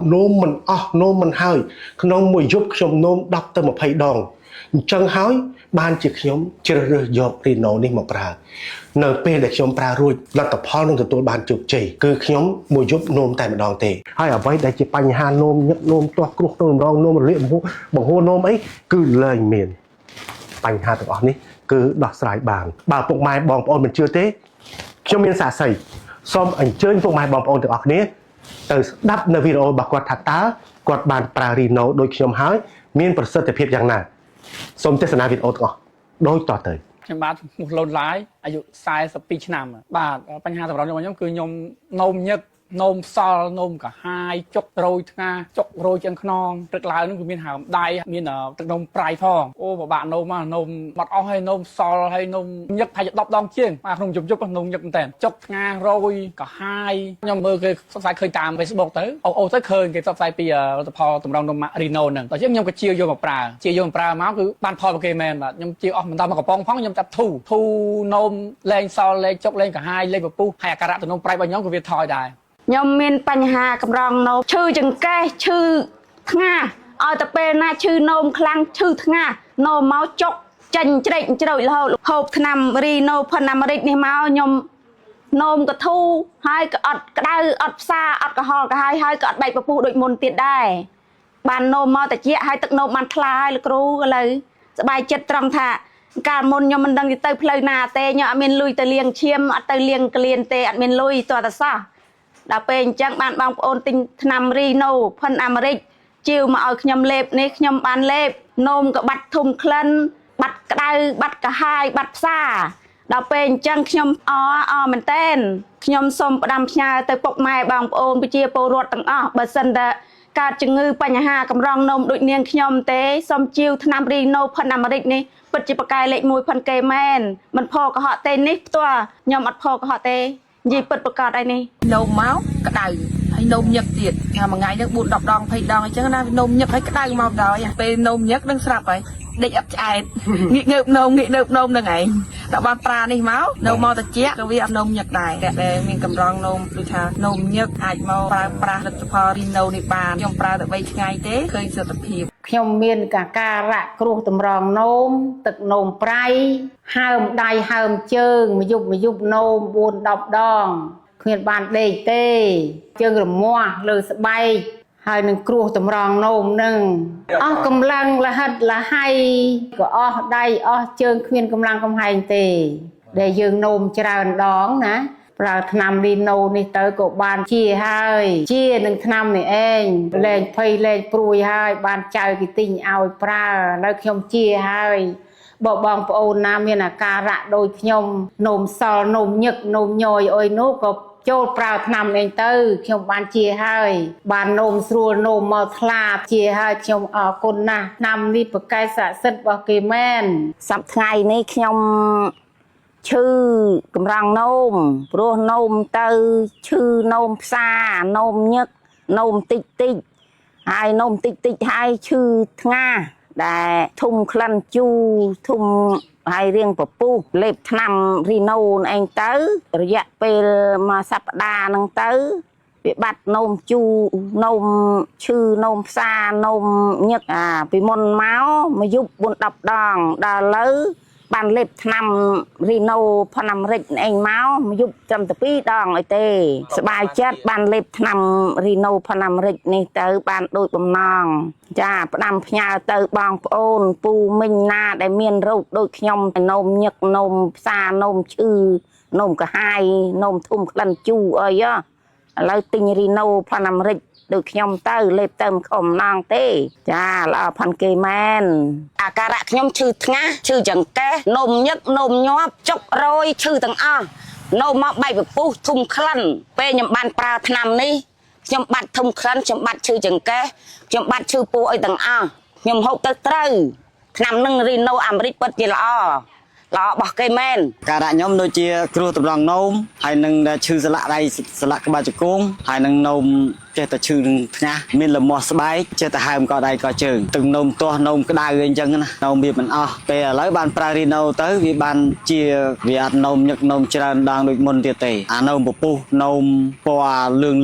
nôm mình nôm mình hơi nôm mùi giúp trong nôm đọc tới một hay đòn chân hói ban chỉ nhóm chưa dọc thì nổ đi một ra nở pe để nhóm pra rồi là tập ho nông tôi ban chụp chỉ cứ nhóm mùi giúp nôm tại một đòn tệ hay ở vậy đây chỉ bánh hà nôm nhất nôm to cục nôm rong nôm luyện bằng hô nôm ấy cứ lời miền bánh hà tập ní cứ đọt sải bảng bảo phục mai bong ôn mình chưa té trong miền xả sẩy xong ảnh chơi phục mai bong ôn tập ní từ đắpในวิดีโอบอกว่าทัตตากดบานปรารีโนโดยខ្ញុំហើយមានប្រសិទ្ធភាពយ៉ាងណាសូមទស្សនាវីដេអូទាំងអស់ដូចតទៅខ្ញុំបាទលូនឡាយអាយុ42ឆ្នាំបាទបញ្ហាសម្រាប់ខ្ញុំគឺខ្ញុំនោមញឹកនោមសល់នោមកាហាយចុករយថ្ងាចុករយចឹងខ្នងព្រឹកឡើងនឹងគឺមានហើមដៃមានទឹកនោមប្រៃផងអូពិបាកនោមនោមបាត់អស់ហើយនោមសល់ហើយនោមញឹកថាជា10ដងជាងបាទក្នុងជប់នោមញឹកមែនតើចុកថ្ងារយកាហាយខ្ញុំមើលគេផ្សព្វផ្សាយឃើញតាម Facebook ទៅអូទៅឃើញគេផ្សព្វផ្សាយពីលទ្ធផលតម្រង់នោមរីណូហ្នឹងតែខ្ញុំក៏ជាយកមកប្រើជាយកមកប្រើមកគឺបានផលរបស់គេមែនបាទខ្ញុំជាអស់មិនដល់មកកំប៉ុងផងខ្ញុំចាប់ធូនោមលែងសល់លែងចុកលែងកាហាយលែងពពុះហើយអាការៈទៅនោមប្រៃរបស់ខ្ញុំក៏វាថយដែរខ្ញុំមានបញ្ហាកម្រងនោមឈឺចង្កេះឈឺថ្ងាឲ្យតែពេលណាឈឺនោមខ្លាំងឈឺថ្ងានោមមកចុកចាញ់ជ្រែកជ្រោយរហូតហូបថ្នាំរីណូផាណាមេរិកនេះមកខ្ញុំនោមកធូរហើយក៏អត់ក្តៅអត់ផ្សាអត់កុហលក៏ហើយក៏អត់បែកពពុះដូចមុនទៀតដែរបាននោមមកតិចហើយទឹកនោមបានថ្លាហើយលោកគ្រូឥឡូវសប្បាយចិត្តត្រង់ថាកាលមុនខ្ញុំមិនដឹងទៅផ្លូវណាទេខ្ញុំអត់មានលុយទៅលាងឈាមអត់ទៅលាងក្លៀនទេអត់មានលុយតើតសោះដល់ពេលអញ្ចឹងបានបងប្អូនទិញថ្នាំរីណូផិនអាមេរិកជាវមកឲ្យខ្ញុំលេបនេះខ្ញុំបានលេបនោមក៏បាត់ធំក្លិនបាត់ក្តៅបាត់កាហាយបាត់ផ្សាដល់ពេលអញ្ចឹងខ្ញុំអមែនតែនខ្ញុំសូមផ្ដាំផ្ញើទៅពុកម៉ែបងប្អូនប្រជាពលរដ្ឋទាំងអស់បើសិនតែកើតជំងឺបញ្ហាកម្រងនោមដូចនាងខ្ញុំទេសូមជាវថ្នាំរីណូផិនអាមេរិកនេះពិតជាប្រកែលេខ1ផិនគេមែនមិនផកុហកទេនេះផ្ទាល់ខ្ញុំអត់ផកុហកទេនិយាយពិតប្រកបឯនេះនោមមកក្តៅហើយនោមញឹកទៀតថាមួយថ្ងៃនឹង4 10ដង20ដងអញ្ចឹងណានោមញឹកហើយក្តៅមកដល់ពេលនោមញឹកនឹងស្រាប់ហើយដេកអត់ឆ្អែតងាកងើបនោមនឹងឯងដល់បានប្រានេះមកនោមមកតិចក៏វាអត់នោមញឹកដែរតែមានកម្រងនោមដូចថានោមញឹកអាចមកប្រើប្រាស់លទ្ធផលរីណូនេះបានខ្ញុំប្រើតែ3ថ្ងៃទេឃើញសុខភាពខ្ញុំមានការៈគ្រោះតម្រងនោមទឹកនោមប្រៃហើមដៃហើមជើងមួយយប់នោម4 10ដងគ្មានបានដេកទេជើងរមាស់លើស្បែកហើយនឹងគ្រោះតម្រងនោមនឹងអស់កម្លាំងលហិតលហៃក៏អស់ដៃអស់ជើងគ្មានកម្លាំងកំហែងទេដែលយើងនោមច្រើនដងណាប្រើថ្នាំរីណូនេះទៅក៏បានជាហើយជានឹងថ្នាំនេះឯងលែងភ័យលែងព្រួយហើយបានចៅគេទិញឲ្យប្រើហើយខ្ញុំជាហើយបងប្អូនណាមានអាការៈដូចខ្ញុំនោមសល់នោមញឹកនោមញយអុយនោះក៏ចូលប្រើថ្នាំឯងទៅខ្ញុំបានជាហើយបាននោមស្រួលនោមមកថ្លាជាហើយខ្ញុំអរគុណណាស់ថ្នាំនេះប្រកែកស័ក្តិសិទ្ធិរបស់គេមែនសប្តាហ៍ថ្ងៃនេះខ្ញុំឈឺកម្រងនោមព្រោះនោមទៅឈឺនោមផ្សានោមញឹកនោមតិចហើយនោមតិចហើយឈឺថ្ងាដែលធុំក្លិនជូរធុំហើយរៀងពពុះលេបថ្នាំរីណូឯងទៅរយៈពេលមួយសប្តាហ៍ហ្នឹងទៅវាបាត់នោមជូរនោមឈឺនោមផ្សានោមញឹកពីមុនមកមួយយប់4 10ដងដល់ឥឡូវបានលេបថ្នាំរីណូផាណាមេរិកឯងមកមួយយប់ត្រឹមតែ2ដងអីទេសบายចិត្តបានលេបថ្នាំរីណូផាណាមេរិកនេះទៅបានដូចបំណងចាផ្ដាំផ្ញើទៅបងប្អូនពូមីងណាដែលមានរោគដូចខ្ញុំនោមញឹកនោមផ្សានោមឈឺនោមកាហាយនោមធុំក្លិនជូរអីឥឡូវទិញរីណូផាណាមេរិកដូចខ្ញុំទៅលេបទៅមិនខំណងទេចាល្អផាន់គេមែនអាការៈខ្ញុំឈឺថ្ងាសឈឺចង្កេះនោមញឹកនោមញាប់ចុករយឈឺទាំងអស់នោមមកបែកពពុះធុំក្លិនពេលខ្ញុំបានប្រើថ្នាំនេះខ្ញុំបាត់ធុំក្លិនខ្ញុំបាត់ឈឺចង្កេះខ្ញុំបាត់ឈឺពោះអីទាំងអស់ខ្ញុំហូបទៅត្រូវថ្នាំនឹងរីណូអាមេរិកពិតជាល្អរបស់គេមែនការៈខ្ញុំដូចជាគ្រោះតម្រងនោមហើយនឹងឈឺស្លាក់ដៃស្លាក់ក្បាលជង្គង់ហើយនឹងនោម ចេះតែឈឺនឹងថ្ងាសមានលមាស់ស្បែកចេះតែហើមកដៃកជើងទឹកនោមទាស់នោមក្តៅអីចឹងណានោមវាមិនអស់ពេលឥឡូវបានប្រើរីណូទៅវាបានជាវាអត់នោមញឹកនោមច្រើនដងដូចមុនទៀតទេអានោមពពុះនោមពណ៌លឿង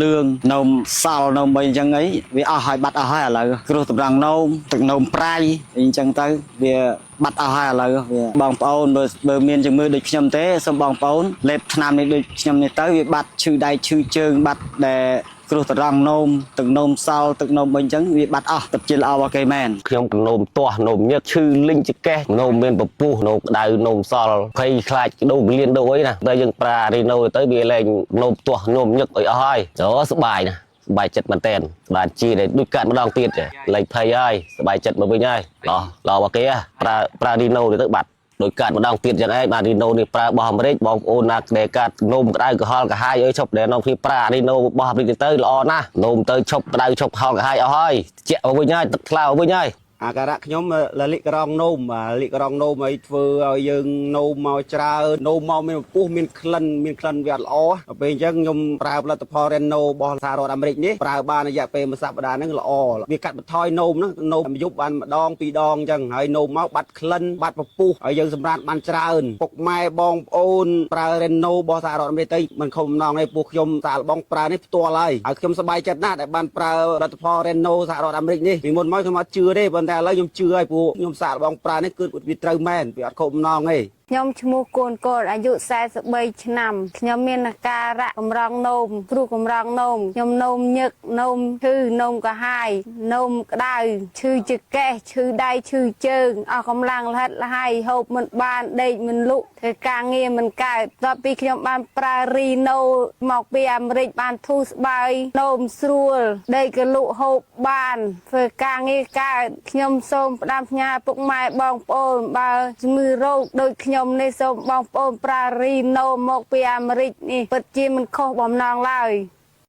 នោមសល់នោមអីចឹងអីវាអស់ហើយបាត់អស់ហើយឥឡូវគ្រោះតម្រង់នោមទឹកនោមប្រៃអីចឹងទៅវាបាត់អស់ហើយឥឡូវវាបងប្អូនបើមានជំងឺដូចខ្ញុំទេសូមបងប្អូនលេបថ្នាំនេះដូចខ្ញុំនេះទៅវាបាត់ឈឺដៃឈឺជើងបាត់ដែលគ្រោះត្រង់នោមទឹកនោមសល់ទឹកនោមអីចឹងវាបាត់អស់ទឹកជាល្អរបស់គេមែនខ្ញុំកនោមទាស់នោមញើសឈឺលិញចកេះនោមមានពពុះនោមក្តៅនោមសល់ភ័យខ្លាចដូរលៀនដូរអីណាតែយើងប្រើរីណូទៅវាលែងនោមទាស់នោមញឹកអីអស់ហើយអូសុបាយណាបាយចិត្តមែនតែនបានជាដូចកាត់ម្ដងទៀតលេខភ័យហើយសบายចិត្តមកវិញហើយឡោគេប្រើរីណូទៅបាត់ដោយកាត់ម្ដងទៀតយ៉ាងឯងបានរីណូនេះប្រើបោះអាមេរិកបងប្អូនណាដែលកាត់នោមក្តៅក្រហល់កាហាយអើយឈប់ដែលនាំគ្នាប្រើរីណូបោះអាមេរិកទៅល្អណាស់នោមទៅឈប់ក្តៅឈប់ហល់កាហាយអស់ហើយជាក់មកវិញហើយទឹកថ្លាមកវិញហើយអាការៈខ្ញុំលិករងនោមលិករងនោមអីធ្វើឲ្យយើងនោមមកច្រើននោមមកមានពុះមានក្លិនវាអត់ល្អពេលអញ្ចឹងខ្ញុំប្រើផលិតផល Reno របស់សហរដ្ឋអាមេរិកនេះប្រើបានរយៈពេលមួយសប្តាហ៍ហ្នឹងល្អវាកាត់បន្ថយនោមហ្នឹងនោមយុបបានម្ដងពីរដងអញ្ចឹងហើយនោមមកបាត់ក្លិនបាត់ពពុះហើយយើងសម្រាប់បានច្រើនពុកម៉ែបងប្អូនប្រើ Reno របស់សហរដ្ឋអាមេរិកទៅមិនខំម្ដងទេពួកខ្ញុំសាកល្បងប្រើនេះផ្ទាល់ហើយខ្ញុំសប្បាយចិត្តណាស់ដែលបានប្រើផលិតផល Reno សហរដ្ឋអាមេរិកនេះពីមុនមកខ្ញុំអត់ជឿទេតែឥឡូវខ្ញុំជឿហើយព្រោះខ្ញុំសាកល្បងប្រើនេះគឺវាត្រូវមែនវាអត់ខុសម្ដងទេខ្ញុំឈ្មោះកូនកូនអាយុ43ឆ្នាំខ្ញុំមានអាការៈកម្រងនោមព្រោះកម្រងនោមខ្ញុំនោមញឹកនោមឈឺនោមកាហាយនោមក្តៅឈឺចង្កេះឈឺដៃឈឺជើងអស់កម្លាំងលហិតលហើយហូបមិនបានដេកមិនលក់ធ្វើការងារមិនកើតតពីខ្ញុំបានប្រើរីណូមកពីអាមេរិកបានធូរស្បើយនោមស្រួលដេកក៏លក់ហូបបានធ្វើការងារកើតខ្ញុំសូមផ្ដាំផ្ញើពុកម៉ែបងប្អូនបើជំងឺរោគដូចខ្ញុំនេះសូមបងប្អូនប្រើរីណូមកពីអាមេរិកនេះពិតជាមិនខុសបំណងឡើយ